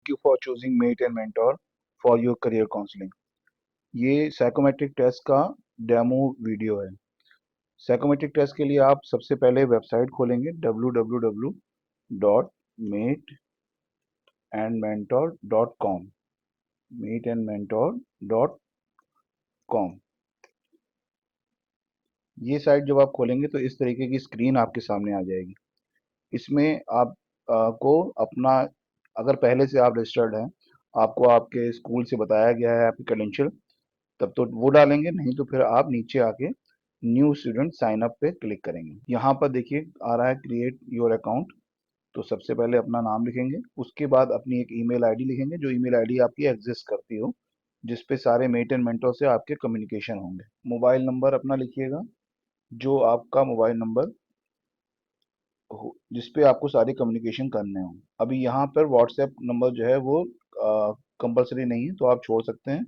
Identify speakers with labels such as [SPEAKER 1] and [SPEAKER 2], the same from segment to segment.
[SPEAKER 1] You for choosing Mate and Mentor for your career counselling. ये psychometric test का demo video है। Psychometric test के लिए आप सबसे पहले वेबसाइट खोलेंगे www.meetandmentor.com meetandmentor.com। ये साइट जब आप खोलेंगे तो इस तरीके की स्क्रीन आपके सामने आ जाएगी। इसमें आप को अपना, अगर पहले से आप रजिस्टर्ड हैं, आपको आपके स्कूल से बताया गया है आपकी क्रेडेंशियल, तब तो वो डालेंगे, नहीं तो फिर आप नीचे आके न्यू स्टूडेंट साइन अप पे क्लिक करेंगे। यहाँ पर देखिए आ रहा है क्रिएट योर अकाउंट। तो सबसे पहले अपना नाम लिखेंगे, उसके बाद अपनी एक ईमेल आईडी लिखेंगे, जो ईमेल आईडी आपकी एग्जिस्ट करती हो, जिसपे सारे मेट एंड मेंटोर से आपके कम्युनिकेशन होंगे। मोबाइल नंबर अपना लिखिएगा, जो आपका मोबाइल नंबर जिसपे आपको सारे कम्युनिकेशन करने हो। अभी यहाँ पर व्हाट्सएप नंबर जो है वो कंपलसरी नहीं है, तो आप छोड़ सकते हैं।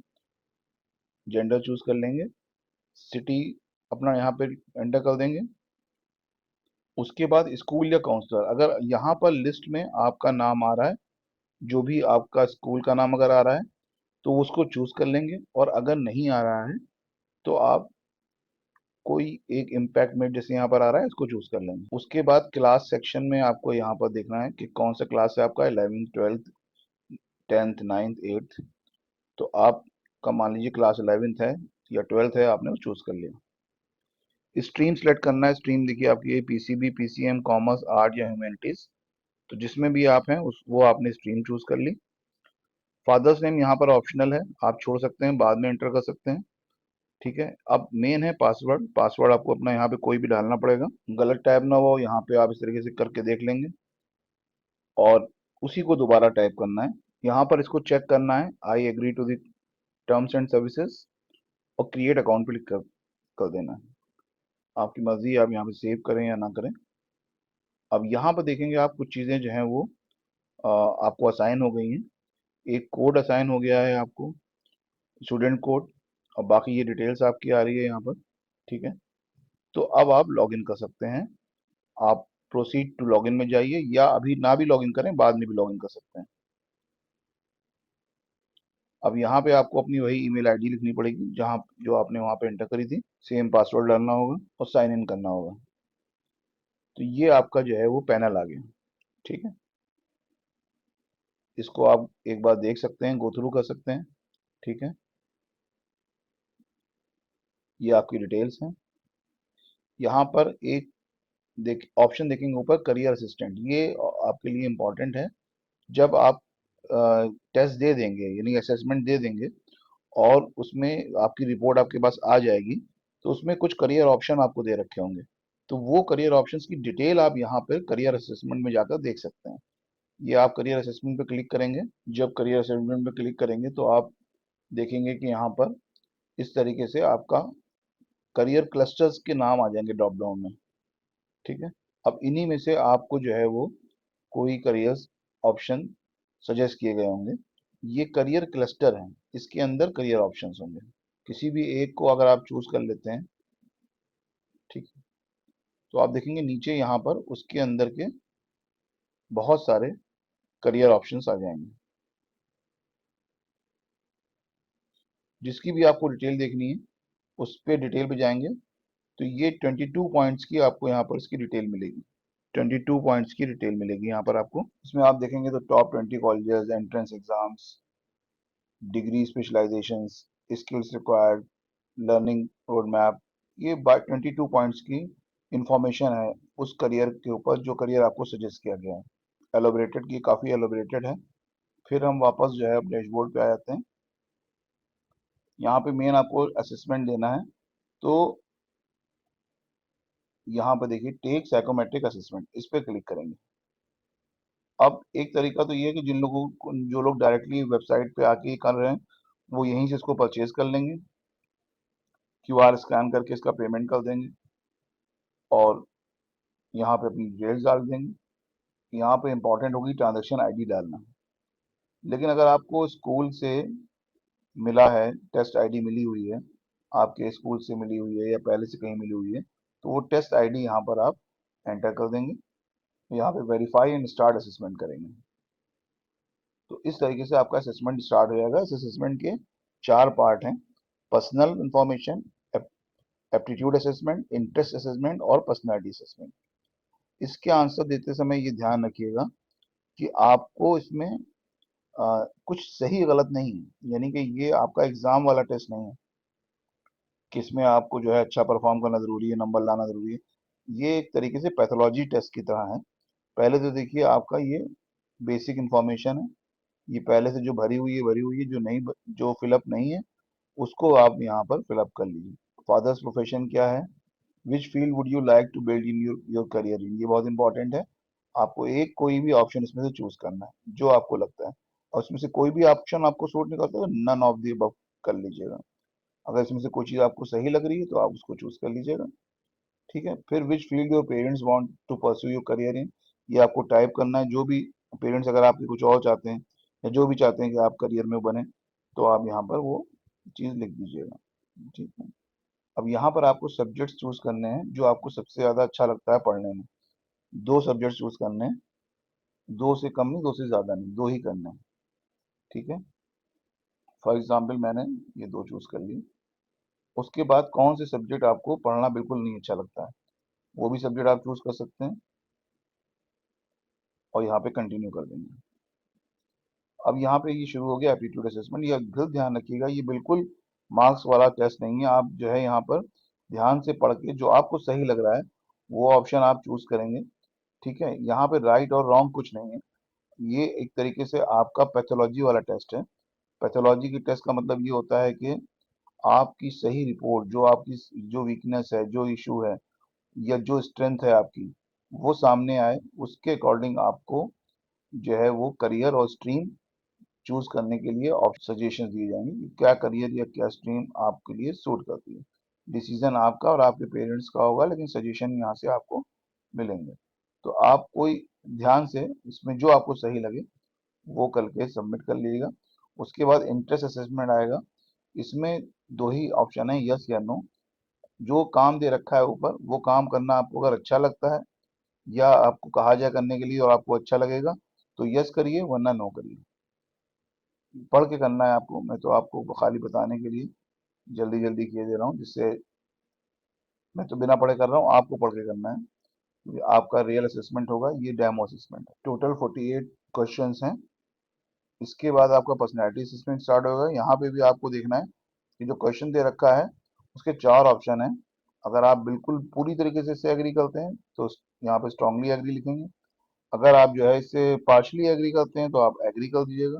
[SPEAKER 1] जेंडर चूज कर लेंगे, सिटी अपना यहाँ पे एंटर कर देंगे। उसके बाद स्कूल या काउंसलर, अगर यहाँ पर लिस्ट में आपका नाम आ रहा है, जो भी आपका स्कूल का नाम अगर आ रहा है तो उसको चूज कर लेंगे, और अगर नहीं आ रहा है तो आप कोई एक इम्पैक्ट में जैसे यहाँ पर आ रहा है इसको चूज कर लेंगे। उसके बाद क्लास सेक्शन में आपको यहाँ पर देखना है कि कौन सा क्लास है आपका, 11th 12th 10th 9th 8th। तो आपका मान लीजिए क्लास 11th है या 12th है, आपने वो चूज कर लिया। स्ट्रीम सेलेक्ट करना है। स्ट्रीम देखिए आपकी पीसीबी, पीसीएम, कॉमर्स, आर्ट या ह्यूमैनिटीज, तो जिसमें भी आप हैं उस वो आपने स्ट्रीम चूज कर ली। फादर्स नेम यहाँ पर ऑप्शनल है, आप छोड़ सकते हैं, बाद में एंटर कर सकते हैं। ठीक है, अब मेन है पासवर्ड। पासवर्ड आपको अपना यहाँ पे कोई भी डालना पड़ेगा, गलत टाइप ना हो। यहाँ पे आप इस तरीके से करके देख लेंगे और उसी को दोबारा टाइप करना है। यहाँ पर इसको चेक करना है, I agree to the terms and services, और क्रिएट अकाउंट पे क्लिक कर देना है। आपकी मर्जी है आप यहाँ पे सेव करें या ना करें। अब यहाँ पर देखेंगे आप कुछ चीज़ें जो हैं वो आपको असाइन हो गई हैं। एक कोड असाइन हो गया है आपको, स्टूडेंट कोड, और बाकी ये डिटेल्स आपकी आ रही है यहाँ पर। ठीक है, तो अब आप लॉगिन कर सकते हैं। आप प्रोसीड टू लॉगिन में जाइए, या अभी ना भी लॉगिन करें, बाद में भी लॉगिन कर सकते हैं। अब यहाँ पे आपको अपनी वही ईमेल आईडी लिखनी पड़ेगी जहाँ जो आपने वहाँ पे एंटर करी थी, सेम पासवर्ड डालना होगा और साइन इन करना होगा। तो ये आपका जो है वो पैनल आ गया। ठीक है, इसको आप एक बार देख सकते हैं, गो थ्रू कर सकते हैं। ठीक है, ये आपकी डिटेल्स हैं। यहाँ पर एक देख ऑप्शन देखेंगे ऊपर, करियर असिस्टेंट, ये आपके लिए इम्पोर्टेंट है। जब आप टेस्ट दे देंगे यानी असेसमेंट दे देंगे और उसमें आपकी रिपोर्ट आपके पास आ जाएगी, तो उसमें कुछ करियर ऑप्शन आपको दे रखे होंगे। तो वो करियर ऑप्शंस की डिटेल आप यहाँ पर करियर असेसमेंट में जाकर देख सकते हैं। ये आप करियर असेसमेंट पे क्लिक करेंगे। जब करियर असेसमेंट पे क्लिक करेंगे तो आप देखेंगे कि यहाँ पर इस तरीके से आपका करियर क्लस्टर्स के नाम आ जाएंगे ड्रॉप डाउन में। ठीक है, अब इन्हीं में से आपको जो है वो कोई करियर ऑप्शन सजेस्ट किए गए होंगे। ये करियर क्लस्टर हैं, इसके अंदर करियर ऑप्शंस होंगे। किसी भी एक को अगर आप चूज कर लेते हैं, ठीक है, तो आप देखेंगे नीचे यहाँ पर उसके अंदर के बहुत सारे करियर ऑप्शंस आ जाएंगे। जिसकी भी आपको डिटेल देखनी है उस पे डिटेल पे जाएंगे, तो ये 22 पॉइंट्स की आपको यहाँ पर इसकी डिटेल मिलेगी। 22 पॉइंट्स की डिटेल मिलेगी यहाँ पर आपको। इसमें आप देखेंगे तो top 20 colleges, entrance exams, degree specialisations, skills required, learning road map, ये 22 पॉइंट्स की इंफॉर्मेशन है उस करियर के ऊपर जो करियर आपको सजेस्ट किया गया है। एलोबरेटेड की काफ़ी एलोबरेटेड है। फिर हम वापस जो है डैशबोर्ड पे आ जाते हैं। यहाँ पे मेन आपको असेसमेंट देना है, तो यहाँ पे देखिए टेक साइकोमेट्रिक असेसमेंट, इस पे क्लिक करेंगे। अब एक तरीका तो ये है कि जिन लोगों को, जो लोग डायरेक्टली वेबसाइट पे आके कर रहे हैं, वो यहीं से इसको परचेज कर लेंगे, क्यूआर स्कैन करके इसका पेमेंट कर देंगे और यहाँ पे अपनी डिटेल्स डाल देंगे। यहाँ पे इंपॉर्टेंट होगी ट्रांजैक्शन आईडी डालना। लेकिन अगर आपको स्कूल से मिला है, टेस्ट आईडी मिली हुई है, आपके स्कूल से मिली हुई है या पहले से कहीं मिली हुई है, तो वो टेस्ट आईडी यहाँ पर आप एंटर कर देंगे। यहाँ पे वेरीफाई एंड स्टार्ट असेसमेंट करेंगे। तो इस तरीके से आपका असेसमेंट स्टार्ट हो जाएगा। इस असेसमेंट के 4 पार्ट हैं: personal information, aptitude assessment, interest assessment और पर्सनैलिटी असेसमेंट। इसके आंसर देते समय ये ध्यान रखिएगा कि आपको इसमें कुछ सही गलत नहीं है, यानी कि ये आपका एग्जाम वाला टेस्ट नहीं है कि इसमें आपको जो है अच्छा परफॉर्म करना जरूरी है, नंबर लाना जरूरी है। ये एक तरीके से पैथोलॉजी टेस्ट की तरह है। पहले तो देखिए आपका ये बेसिक इंफॉर्मेशन है, ये पहले से जो भरी हुई है, जो नहीं जो फिलअप नहीं है उसको आप यहाँ पर फिलअप कर लीजिए। फादर्स प्रोफेशन क्या है, which field would you like to build in your career in, ये बहुत इंपॉर्टेंट है। आपको एक कोई भी ऑप्शन इसमें से चूज करना है जो आपको लगता है, और इसमें से कोई भी ऑप्शन आपको सूट नहीं करता तो नन ऑफ दी अबव कर लीजिएगा। अगर इसमें से कोई चीज आपको सही लग रही है तो आप उसको चूज कर लीजिएगा। ठीक है, फिर which field your parents want to pursue your career in, ये आपको टाइप करना है। जो भी पेरेंट्स अगर आपके कुछ और चाहते हैं या जो भी चाहते हैं कि आप करियर में बने, तो आप यहाँ पर वो चीज लिख दीजिएगा। ठीक है, अब यहाँ पर आपको सब्जेक्ट्स चूज करने हैं जो आपको सबसे ज्यादा अच्छा लगता है पढ़ने में। 2 सब्जेक्ट चूज करने हैं, 2 से कम नहीं, 2 से ज्यादा नहीं, 2 ही करने हैं। ठीक है, फॉर एग्जाम्पल मैंने ये 2 चूज कर लिए। उसके बाद कौन से सब्जेक्ट आपको पढ़ना बिल्कुल नहीं अच्छा लगता है, वो भी सब्जेक्ट आप चूज कर सकते हैं और यहाँ पे कंटिन्यू कर देंगे। अब यहाँ पे ये शुरू हो गया एप्टीट्यूड असेसमेंट। ये बिल्कुल ध्यान रखिएगा, ये बिल्कुल मार्क्स वाला टेस्ट नहीं है। आप जो है यहाँ पर ध्यान से पढ़ के जो आपको सही लग रहा है वो ऑप्शन आप चूज करेंगे। ठीक है, यहाँ पे राइट और रॉन्ग कुछ नहीं है। ये एक तरीके से आपका पैथोलॉजी वाला टेस्ट है। पैथोलॉजी की टेस्ट का मतलब ये होता है कि आपकी सही रिपोर्ट, जो आपकी जो वीकनेस है, जो इशू है या जो स्ट्रेंथ है आपकी, वो सामने आए, उसके अकॉर्डिंग आपको जो है वो करियर और स्ट्रीम चूज करने के लिए सजेशन दिए जाएंगे कि क्या करियर या क्या स्ट्रीम आपके लिए सूट करती है। डिसीजन आपका और आपके पेरेंट्स का होगा, लेकिन सजेशन यहाँ से आपको मिलेंगे। तो आप कोई ध्यान से इसमें जो आपको सही लगे वो करके सबमिट कर लीजिएगा। उसके बाद इंटरेस्ट असेसमेंट आएगा। इसमें 2 ही ऑप्शन है, यस या नो। जो काम दे रखा है ऊपर वो काम करना आपको अगर अच्छा लगता है या आपको कहा जाए करने के लिए और आपको अच्छा लगेगा तो यस करिए, वरना नो करिए। पढ़ के करना है आपको, मैं तो आपको खाली बताने के लिए जल्दी जल्दी किए दे रहा हूँ, जिससे मैं तो बिना पढ़े कर रहा हूँ, आपको पढ़ के करना है क्योंकि आपका रियल असेसमेंट होगा, ये डेमो असेसमेंट है। टोटल 48 क्वेश्चंस हैं। इसके बाद आपका पर्सनैलिटी असेसमेंट स्टार्ट होगा। यहाँ पे भी आपको देखना है कि जो क्वेश्चन दे रखा है उसके 4 ऑप्शन हैं। अगर आप बिल्कुल पूरी तरीके से इससे एग्री करते हैं तो यहाँ पे स्ट्रांगली एग्री लिखेंगे। अगर आप जो है इससे पार्शली एग्री करते हैं तो आप एग्री कर दीजिएगा।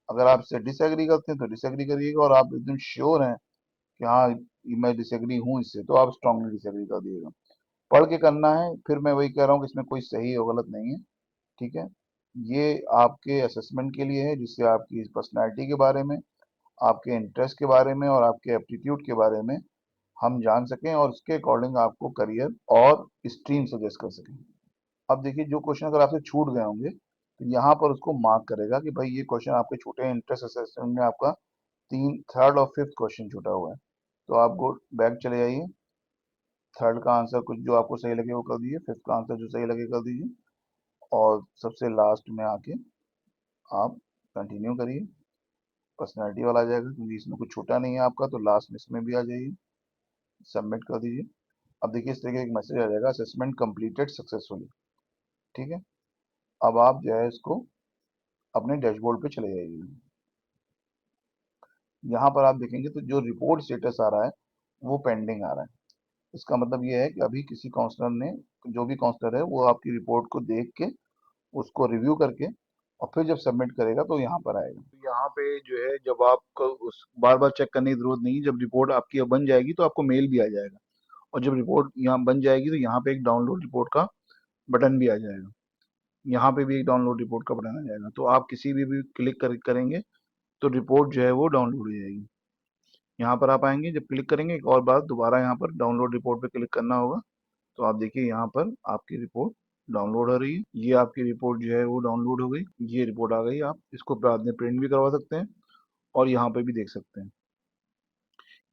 [SPEAKER 1] अगर आप इससे डिसएग्री करते हैं तो डिसएग्री करिएगा, और आप एकदम श्योर हैं कि हाँ ये मैं डिसएग्री हूँ इससे, तो आप स्ट्रांगली डिसएग्री कर दीजिएगा। पढ़ के करना है, फिर मैं वही कह रहा हूँ कि इसमें कोई सही और गलत नहीं है। ठीक है, ये आपके असेसमेंट के लिए है, जिससे आपकी पर्सनैलिटी के बारे में, आपके इंटरेस्ट के बारे में और आपके एप्टीट्यूड के बारे में हम जान सकें और उसके अकॉर्डिंग आपको करियर और स्ट्रीम सजेस्ट कर सकें। अब देखिए, जो क्वेश्चन अगर आपसे छूट गए होंगे तो यहाँ पर उसको मार्क करेगा कि भाई ये क्वेश्चन आपके छूटे हैं। इंटरेस्ट असेसमेंट में आपका तीन थर्ड और फिफ्थ क्वेश्चन छूटा हुआ है, तो आप गो बैक चले जाइए। थर्ड का आंसर कुछ जो आपको सही लगे वो कर दीजिए, फिफ्थ का आंसर जो सही लगे कर दीजिए, और सबसे लास्ट में आके आप कंटिन्यू करिए। पर्सनैलिटी वाला आ जाएगा क्योंकि इसमें कुछ छूटा नहीं है आपका, तो लास्ट में इसमें भी आ जाइए, सबमिट कर दीजिए। अब देखिए इस तरीके का एक मैसेज आ जाएगा, असेसमेंट कंप्लीटेड सक्सेसफुली। ठीक है, अब आप जो है इसको अपने डैशबोर्ड पे चले जाइए। यहाँ पर आप देखेंगे तो जो रिपोर्ट स्टेटस आ रहा है वो पेंडिंग आ रहा है। इसका मतलब ये है कि अभी किसी काउंसलर ने, जो भी काउंसलर है वो आपकी रिपोर्ट को देख के उसको रिव्यू करके और फिर जब सबमिट करेगा तो यहाँ पर आएगा। तो यहाँ पे जो है जब आपको उस बार बार चेक करने की जरूरत नहीं है, जब रिपोर्ट आपकी अब बन जाएगी तो आपको मेल भी आ जाएगा, और जब रिपोर्ट यहाँ बन जाएगी तो यहाँ पे एक डाउनलोड रिपोर्ट का बटन भी आ जाएगा। यहाँ पे भी एक डाउनलोड रिपोर्ट का बटन आ जाएगा, तो आप किसी भी क्लिक करेंगे तो रिपोर्ट जो है वो डाउनलोड हो जाएगी। यहाँ पर आप आएंगे, जब क्लिक करेंगे एक और बार दोबारा यहाँ पर डाउनलोड रिपोर्ट पे क्लिक करना होगा, तो आप देखिए यहाँ पर आपकी रिपोर्ट डाउनलोड हो रही है। ये आपकी रिपोर्ट जो है वो डाउनलोड हो गई, ये रिपोर्ट आ गई। आप इसको बाद में प्रिंट भी करवा सकते हैं और यहाँ पे भी देख सकते हैं।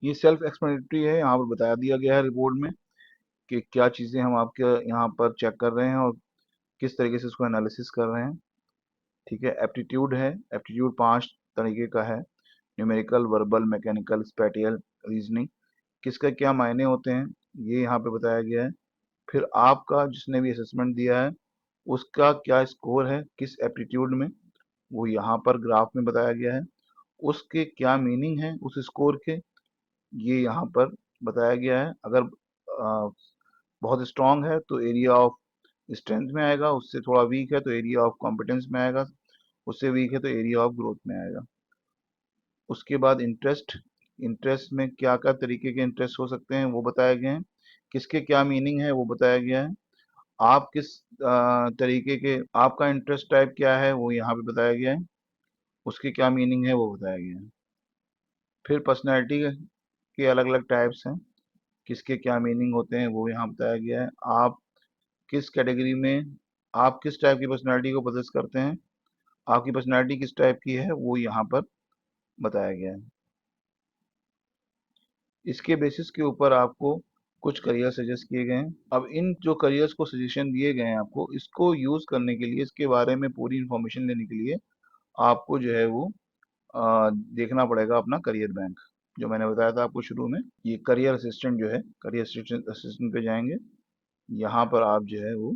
[SPEAKER 1] ये सेल्फ एक्सप्लेनेटरी है, यहाँ पर बता दिया गया है रिपोर्ट में कि क्या चीज़ें हम आपके यहाँ पर चेक कर रहे हैं और किस तरीके से इसको एनालिसिस कर रहे हैं। ठीक है। एप्टीट्यूड है, एप्टीट्यूड 5 तरीके का है, numerical, verbal, mechanical, spatial, reasoning. किसका क्या मायने होते हैं ये यहाँ पे बताया गया है। फिर आपका जिसने भी असेसमेंट दिया है उसका क्या स्कोर है किस एप्टीट्यूड में, वो यहाँ पर ग्राफ में बताया गया है। उसके क्या मीनिंग है उस स्कोर के, ये यहाँ पर बताया गया है। अगर बहुत स्ट्रांग है तो एरिया ऑफ स्ट्रेंथ में आएगा, उससे थोड़ा वीक है तो एरिया ऑफ कॉम्पिटेंस में आएगा, उससे वीक है तो एरिया ऑफ ग्रोथ में आएगा। उसके बाद इंटरेस्ट, इंटरेस्ट में क्या क्या तरीके के इंटरेस्ट हो सकते हैं वो बताया गया है। किसके क्या मीनिंग है वो बताया गया है। आप किस तरीके के, आपका इंटरेस्ट टाइप क्या है वो यहाँ पे बताया गया है, उसके क्या मीनिंग है वो बताया गया है। फिर पर्सनैलिटी के अलग अलग टाइप्स हैं, किसके क्या मीनिंग होते हैं वो यहाँ बताया गया है। आप किस कैटेगरी में, आप किस टाइप की पर्सनैलिटी को पोजेस करते हैं, आपकी पर्सनैलिटी किस टाइप की है वो यहाँ पर बताया गया है। इसके बेसिस के ऊपर आपको कुछ करियर सजेस्ट किए गए हैं। अब इन जो करियर्स को सजेशन दिए गए हैं आपको, इसको यूज करने के लिए, इसके बारे में पूरी इंफॉर्मेशन लेने के लिए आपको जो है वो देखना पड़ेगा अपना करियर बैंक, जो मैंने बताया था आपको शुरू में। ये करियर असिस्टेंट जो है, करियर असिस्टेंट असिस्टेंट पे जाएंगे, यहाँ पर आप जो है वो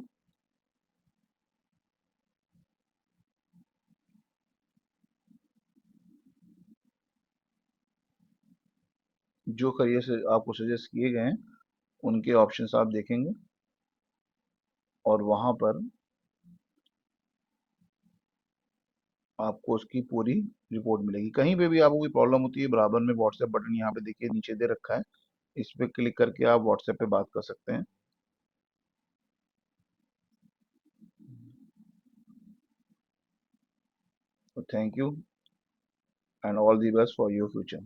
[SPEAKER 1] जो करियर से आपको सजेस्ट किए गए हैं उनके ऑप्शंस आप देखेंगे और वहाँ पर आपको उसकी पूरी रिपोर्ट मिलेगी। कहीं पे भी आपको कोई प्रॉब्लम होती है, बराबर में व्हाट्सएप बटन यहाँ पे देखिए नीचे दे रखा है, इस पे क्लिक करके आप व्हाट्सएप पे बात कर सकते हैं। तो thank you and all the best for your future.